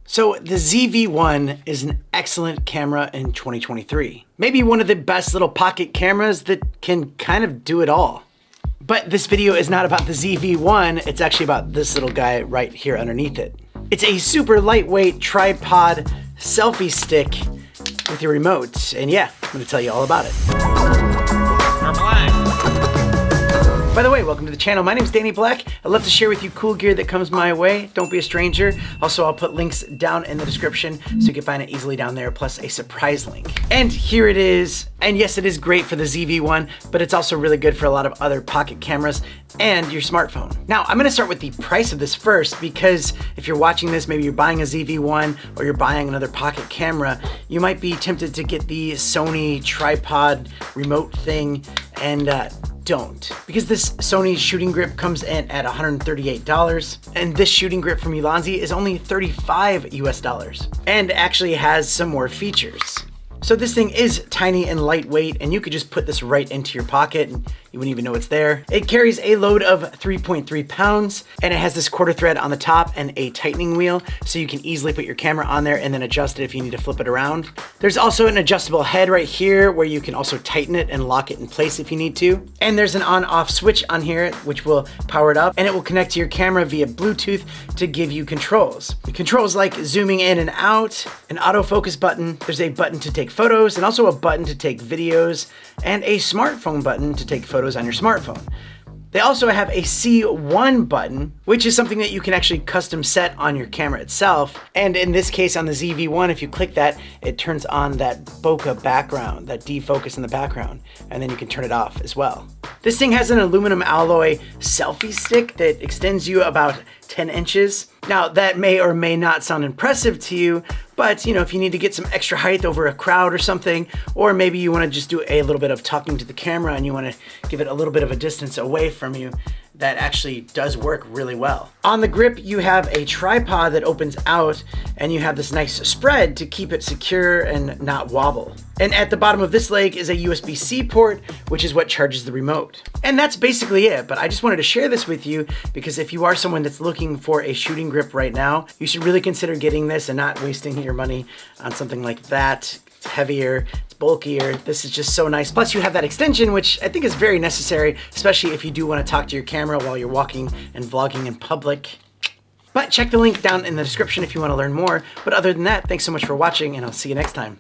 So the ZV1 is an excellent camera in 2023. Maybe one of the best little pocket cameras that can kind of do it all. But this video is not about the ZV1, it's actually about this little guy right here underneath it. It's a super lightweight tripod selfie stick with your remote. And yeah, I'm gonna tell you all about it. By the way, welcome to the channel. My name is Danny Black. I love to share with you cool gear that comes my way. Don't be a stranger. Also, I'll put links down in the description so you can find it easily down there, plus a surprise link. And here it is. And yes, it is great for the ZV1, but it's also really good for a lot of other pocket cameras and your smartphone. Now, I'm gonna start with the price of this first, because if you're watching this, maybe you're buying a ZV1 or you're buying another pocket camera, you might be tempted to get the Sony tripod remote thing, and don't. Because this Sony shooting grip comes in at $138, and this shooting grip from Ulanzi is only $35 US, and actually has some more features. So this thing is tiny and lightweight, and you could just put this right into your pocket and you wouldn't even know it's there. It carries a load of 3.3 pounds, and it has this quarter thread on the top and a tightening wheel, so you can easily put your camera on there and then adjust it if you need to flip it around. There's also an adjustable head right here where you can also tighten it and lock it in place if you need to. And there's an on-off switch on here which will power it up, and it will connect to your camera via Bluetooth to give you controls. The controls like zooming in and out, an autofocus button, there's a button to take photos, and also a button to take videos, and a smartphone button to take photos on your smartphone. They also have a C1 button, which is something that you can actually custom set on your camera itself. And in this case on the ZV1, if you click that, it turns on that bokeh background, that defocus in the background, and then you can turn it off as well. This thing has an aluminum alloy selfie stick that extends you about 10 inches. Now that may or may not sound impressive to you, but if you need to get some extra height over a crowd or something, or maybe you want to just do a little bit of talking to the camera and you want to give it a little bit of a distance away from you, that actually does work really well. On the grip, you have a tripod that opens out, and you have this nice spread to keep it secure and not wobble. And at the bottom of this leg is a USB-C port, which is what charges the remote. And that's basically it, but I just wanted to share this with you because if you are someone that's looking for a shooting grip right now, you should really consider getting this and not wasting your money on something like that. It's heavier, it's bulkier. This is just so nice. Plus you have that extension, which I think is very necessary, especially if you do want to talk to your camera while you're walking and vlogging in public. But check the link down in the description if you want to learn more. But other than that, thanks so much for watching, and I'll see you next time.